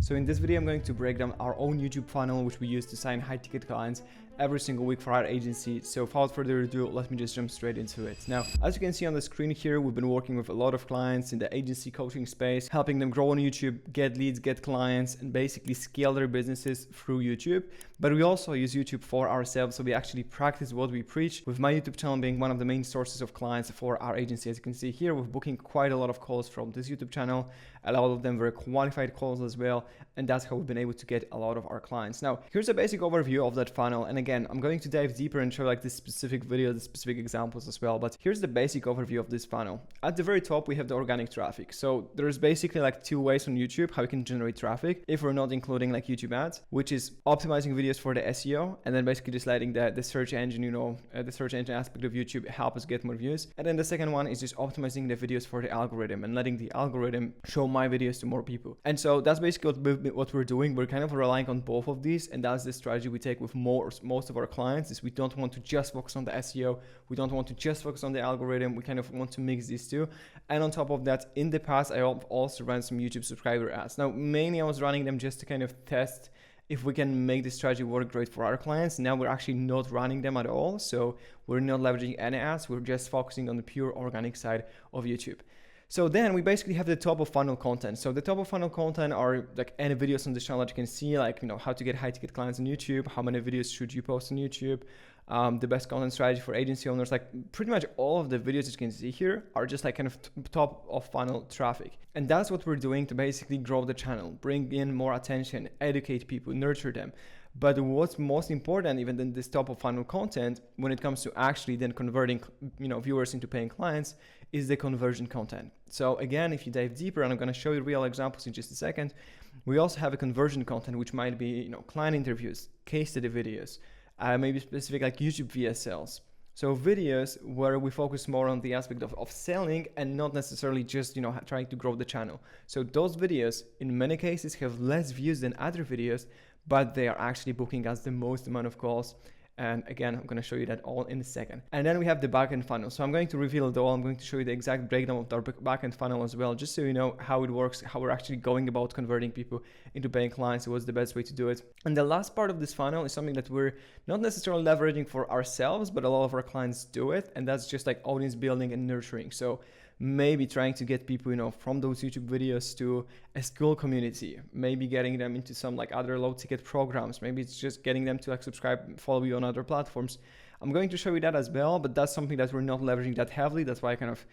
So in this video, I'm going to break down our own YouTube funnel, which we use to sign high-ticket clients every single week for our agency. So without further ado, let me just jump straight into it. Now, as you can see on the screen here, we've been working with a lot of clients in the agency coaching space, helping them grow on YouTube, get leads, get clients, and basically scale their businesses through YouTube. But we also use YouTube for ourselves, so we actually practice what we preach, with my YouTube channel being one of the main sources of clients for our agency. As you can see here, we're booking quite a lot of calls from this YouTube channel. A lot of them were qualified calls as well, and that's how we've been able to get a lot of our clients. Now, here's a basic overview of that funnel, and again, I'm going to dive deeper and show like this specific video, the specific examples as well, but here's the basic overview of this funnel. At the very top, we have the organic traffic. So there's basically like two ways on YouTube how you can generate traffic if we're not including like YouTube ads, which is optimizing videos for the SEO, and then basically just letting the search engine, the search engine aspect of YouTube help us get more views. And then the second one is just optimizing the videos for the algorithm and letting the algorithm show my videos to more people. And so that's basically what we're doing. We're kind of relying on both of these, and that's the strategy we take with most of our clients. Is we don't want to just focus on the SEO, we don't want to just focus on the algorithm, we kind of want to mix these two. And on top of that, in the past I also ran some YouTube subscriber ads. Now mainly I was running them just to kind of test if we can make this strategy work great for our clients. Now we're actually not running them at all, so we're not leveraging any ads, we're just focusing on the pure organic side of YouTube. So then we basically have the top of funnel content. So the top of funnel content are like any videos on this channel that you can see, like, how to get high ticket clients on YouTube, how many videos should you post on YouTube, the best content strategy for agency owners. Like pretty much all of the videos that you can see here are just like kind of top of funnel traffic. And that's what we're doing to basically grow the channel, bring in more attention, educate people, nurture them. But what's most important even than this top of funnel content when it comes to actually then converting viewers into paying clients is the conversion content. So again, if you dive deeper, and I'm going to show you real examples in just a second, we also have a conversion content, which might be client interviews, case study videos, maybe specific like YouTube VSLs. So videos where we focus more on the aspect of selling and not necessarily just trying to grow the channel. So those videos in many cases have less views than other videos, but they are actually booking us the most amount of calls. And again, I'm going to show you that all in a second. And then we have the backend funnel. So I'm going to reveal it all. I'm going to show you the exact breakdown of our backend funnel as well, just so you know how it works, how we're actually going about converting people into paying clients, what's the best way to do it. And the last part of this funnel is something that we're not necessarily leveraging for ourselves, but a lot of our clients do it. And that's just like audience building and nurturing. So maybe trying to get people, from those YouTube videos to a school community, maybe getting them into some like other low ticket programs. Maybe it's just getting them to like subscribe, follow you on other platforms. I'm going to show you that as well, but that's something that we're not leveraging that heavily. That's why I kind of,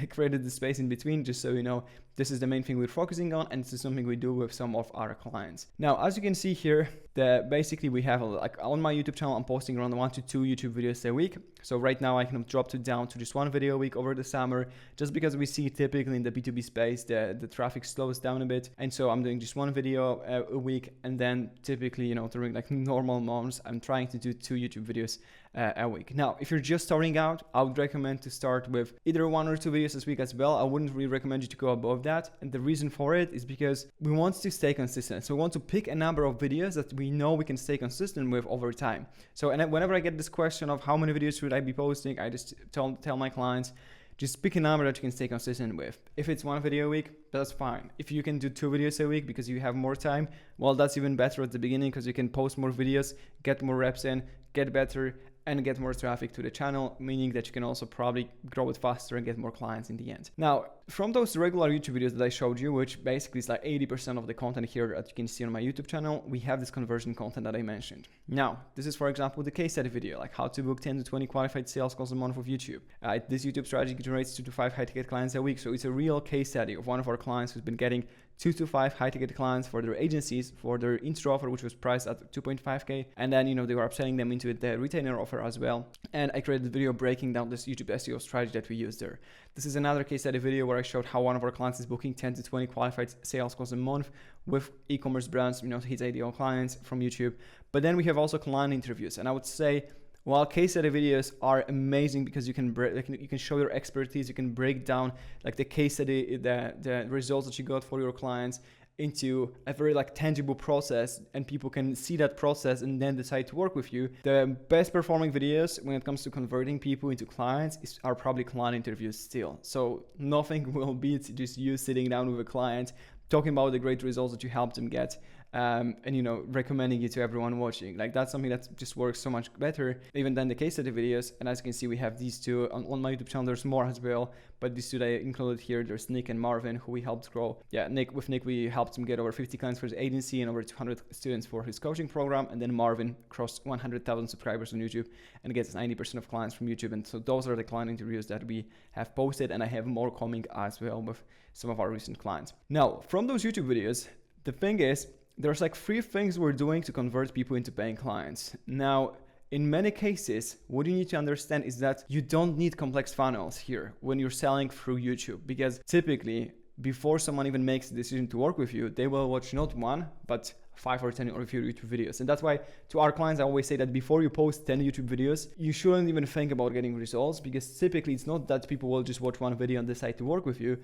created the space in between, just so this is the main thing we're focusing on, and this is something we do with some of our clients. Now, as you can see here, basically we have like on my YouTube channel, I'm posting around 1 to 2 YouTube videos a week. So right now I kind of dropped it down to just 1 video a week over the summer, just because we see typically in the B2B space, the traffic slows down a bit. And so I'm doing just 1 video a week. And then typically, during like normal months, I'm trying to do 2 YouTube videos a week. Now, if you're just starting out, I would recommend to start with either 1 or 2 videos this week as well. I wouldn't really recommend you to go above that. And the reason for it is because we want to stay consistent. So we want to pick a number of videos that we know we can stay consistent with over time. So whenever I get this question of how many videos should I be posting, I just tell my clients, just pick a number that you can stay consistent with. If it's 1 video a week, that's fine. If you can do 2 videos a week because you have more time, well, that's even better at the beginning because you can post more videos, get more reps in, get better, and get more traffic to the channel, meaning that you can also probably grow it faster and get more clients in the end. Now, from those regular YouTube videos that I showed you, which basically is like 80% of the content here that you can see on my YouTube channel, we have this conversion content that I mentioned. Now, this is, for example, the case study video, like how to book 10 to 20 qualified sales calls a month with YouTube. This YouTube strategy generates 2 to 5 high-ticket clients a week. So it's a real case study of one of our clients who's been getting 2 to 5 high-ticket clients for their agencies for their intro offer, which was priced at 2.5K. And then, they were upselling them into the retainer offer as well. And I created a video breaking down this YouTube SEO strategy that we use there. This is another case study video where I showed how one of our clients is booking 10 to 20 qualified sales calls a month with e-commerce brands, his ideal clients from YouTube. But then we have also client interviews. And I would say, while case study videos are amazing because you can show your expertise, you can break down like the case study, the results that you got for your clients into a very like tangible process, and people can see that process and then decide to work with you. The best performing videos when it comes to converting people into clients are probably client interviews still. So nothing will beat just you sitting down with a client, talking about the great results that you helped them get, and you know, recommending it to everyone watching. Like that's something that just works so much better even than the case study videos. And as you can see, we have these two on my YouTube channel. There's more as well, but these two that I included here, there's Nick and Marvin, who we helped grow. Yeah, with Nick we helped him get over 50 clients for his agency and over 200 students for his coaching program. And then Marvin crossed 100,000 subscribers on YouTube and gets 90% of clients from YouTube. And so those are the client interviews that we have posted, and I have more coming as well with some of our recent clients. Now, from those YouTube videos, the thing is, there's like 3 things we're doing to convert people into paying clients. Now, in many cases, what you need to understand is that you don't need complex funnels here when you're selling through YouTube, because typically before someone even makes the decision to work with you, they will watch not 1, but 5 or 10 of your YouTube videos. And that's why to our clients, I always say that before you post 10 YouTube videos, you shouldn't even think about getting results, because typically it's not that people will just watch 1 video and decide to work with you.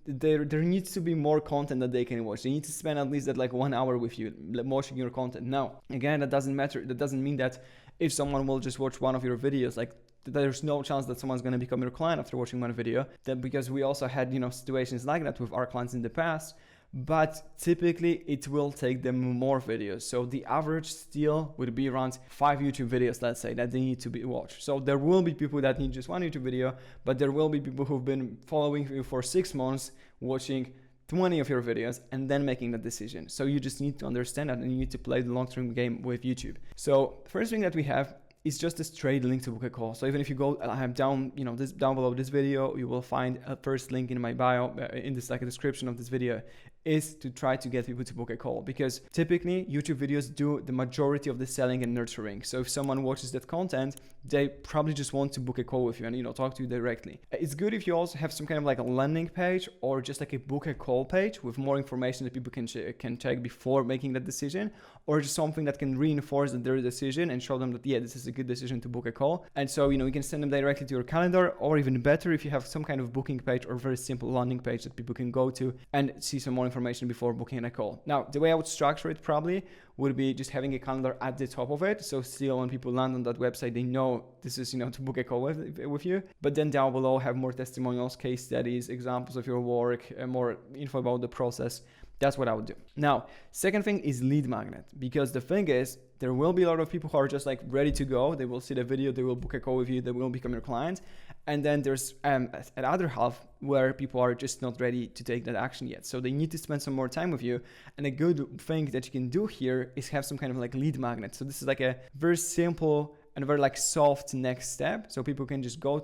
There needs to be more content that they can watch. They need to spend at least that like 1 hour with you watching your content. Now, again, that doesn't matter. That doesn't mean that if someone will just watch 1 of your videos, like there's no chance that someone's going to become your client after watching 1 video. Then, because we also had, you know, situations like that with our clients in the past. But typically it will take them more videos. So the average still would be around 5 YouTube videos, let's say, that they need to be watched. So there will be people that need just 1 YouTube video, but there will be people who've been following you for 6 months, watching 20 of your videos and then making that decision. So you just need to understand that, and you need to play the long-term game with YouTube. So first thing that we have is just a straight link to book a call. So even if you go down below this video, you will find a first link in my bio, in this like a description of this video, is to try to get people to book a call, because typically YouTube videos do the majority of the selling and nurturing. So if someone watches that content, they probably just want to book a call with you and, you know, talk to you directly. It's good if you also have some kind of like a landing page or just like a book a call page with more information that people can check before making that decision, or just something that can reinforce their decision and show them that, yeah, this is a good decision to book a call. And so, you know, you can send them directly to your calendar, or even better, if you have some kind of booking page or very simple landing page that people can go to and see some more information before booking a call. Now, the way I would structure it probably would be just having a calendar at the top of it. So still when people land on that website, they know this is, you know, to book a call with you. But then down below have more testimonials, case studies, examples of your work, and more info about the process. That's what I would do. Now, second thing is lead magnet, because the thing is, there will be a lot of people who are just like ready to go. They will see the video, they will book a call with you, they will become your client. And then there's another half where people are just not ready to take that action yet. So they need to spend some more time with you. And a good thing that you can do here is have some kind of like lead magnet. So this is like a very simple and very like soft next step. So people can just go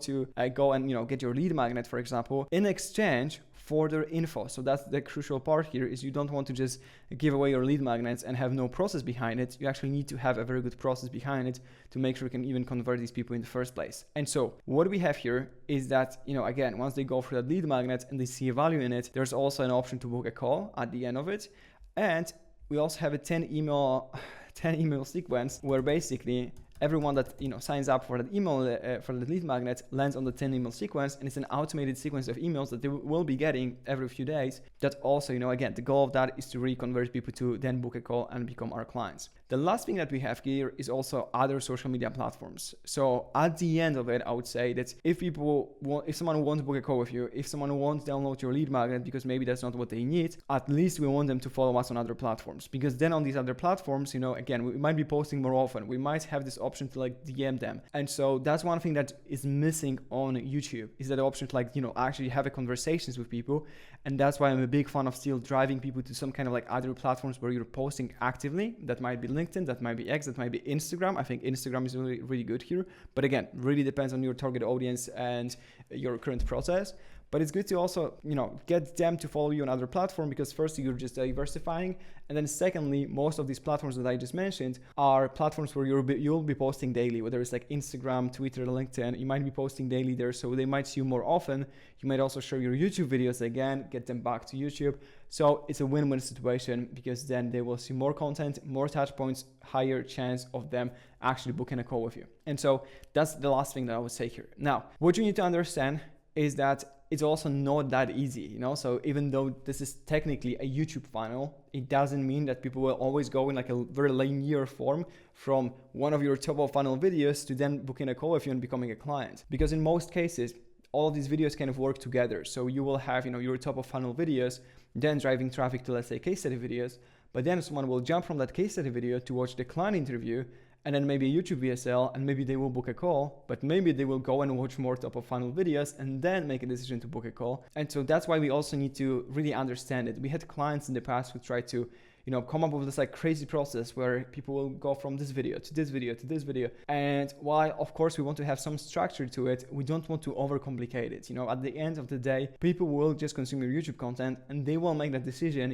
and, you know, get your lead magnet, for example, in exchange for their info. So that's the crucial part here, is you don't want to just give away your lead magnets and have no process behind it. You actually need to have a very good process behind it to make sure you can even convert these people in the first place. And so what we have here is that, you know, again, once they go for that lead magnet and they see a value in it, there's also an option to book a call at the end of it. And we also have a 10 email sequence where basically everyone that, you know, signs up for that email, for the lead magnet, lands on the 10 email sequence, and it's an automated sequence of emails that they will be getting every few days. That also, you know, again, the goal of that is to really convert people to then book a call and become our clients. The last thing that we have here is also other social media platforms. So at the end of it, I would say that if someone wants to book a call with you, if someone wants to download your lead magnet because maybe that's not what they need, at least we want them to follow us on other platforms, because then on these other platforms, you know, again, we might be posting more often. We might have this option to like DM them. And so that's one thing that is missing on YouTube, is that option to like, you know, actually have a conversations with people. And that's why I'm a big fan of still driving people to some kind of like other platforms where you're posting actively. That might be LinkedIn, that might be X, that might be Instagram. I think Instagram is really, really good here. But again, really depends on your target audience and your current process. But it's good to also, you know, get them to follow you on other platform, because first you're just diversifying. And then secondly, most of these platforms that I just mentioned are platforms where you'll be posting daily, whether it's like Instagram, Twitter, LinkedIn. You might be posting daily there, so they might see you more often. You might also share your YouTube videos again, get them back to YouTube. So it's a win-win situation, because then they will see more content, more touch points, higher chance of them actually booking a call with you. And so that's the last thing that I would say here. Now, what you need to understand is that it's also not that easy, you know. So even though this is technically a YouTube funnel, it doesn't mean that people will always go in like a very linear form from one of your top of funnel videos to then booking a call with you and becoming a client. Because in most cases, all of these videos kind of work together. So you will have, your top of funnel videos, then driving traffic to, let's say, case study videos, but then someone will jump from that case study video to watch the client interview, and then maybe a YouTube VSL, and maybe they will book a call, but maybe they will go and watch more top of funnel videos and then make a decision to book a call. And so that's why we also need to really understand it. We had clients in the past who tried to come up with this like crazy process where people will go from this video to this video to this video. And while of course we want to have some structure to it, we don't want to overcomplicate it. At the end of the day, people will just consume your YouTube content and they will make that decision,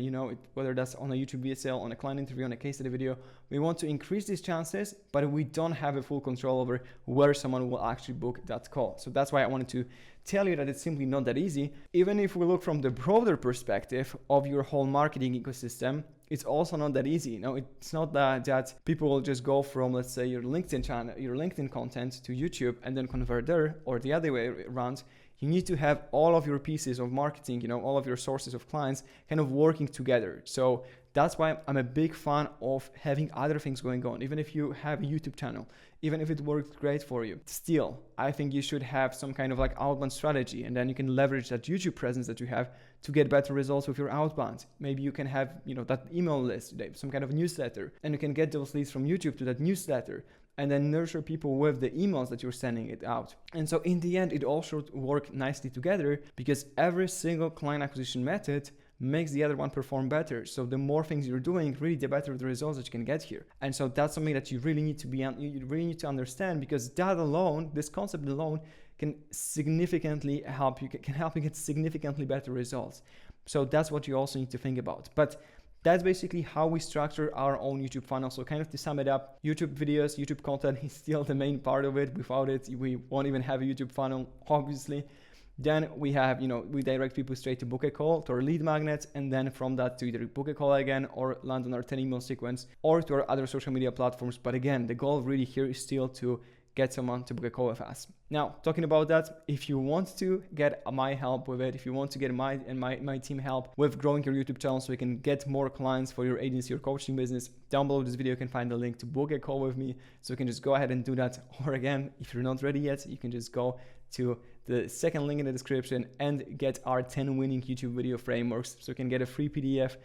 whether that's on a YouTube VSL, on a client interview, on a case study video. We want to increase these chances, but we don't have a full control over where someone will actually book that call. So that's why I wanted to tell you that it's simply not that easy. Even if we look from the broader perspective of your whole marketing ecosystem, it's also not that easy. It's not that people will just go from, let's say, your LinkedIn channel, your LinkedIn content to YouTube and then convert there, or the other way around. You need to have all of your pieces of marketing, all of your sources of clients kind of working together. So that's why I'm a big fan of having other things going on. Even if you have a YouTube channel, even if it works great for you, still, I think you should have some kind of like outbound strategy, and then you can leverage that YouTube presence that you have to get better results with your outbound. Maybe you can have, that email list, some kind of newsletter, and you can get those leads from YouTube to that newsletter, and then nurture people with the emails that you're sending it out. And so in the end, it all should work nicely together, because every single client acquisition method makes the other one perform better. So the more things you're doing, really the better the results that you can get here. And so that's something that you really need to understand, because that alone, this concept alone, can significantly help you, can help you get significantly better results. So that's what you also need to think about. But that's basically how we structure our own YouTube funnel. So kind of to sum it up, YouTube videos, YouTube content is still the main part of it. Without it, we won't even have a YouTube funnel, obviously. Then we have, we direct people straight to book a call, to our lead magnets, and then from that to either book a call again or land on our 10 email sequence or to our other social media platforms. But again, the goal really here is still to get someone to book a call with us. Now, talking about that, if you want to get my help with it, if you want to get my team help with growing your YouTube channel so you can get more clients for your agency or coaching business, down below this video you can find the link to book a call with me. So you can just go ahead and do that. Or again, if you're not ready yet, you can just go to the second link in the description and get our 10 winning YouTube video frameworks. So you can get a free PDF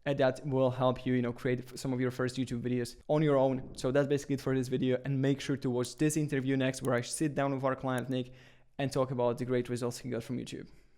that will help you, create some of your first YouTube videos on your own. So that's basically it for this video, and make sure to watch this interview next, where I sit down with our client Nick and talk about the great results he got from YouTube.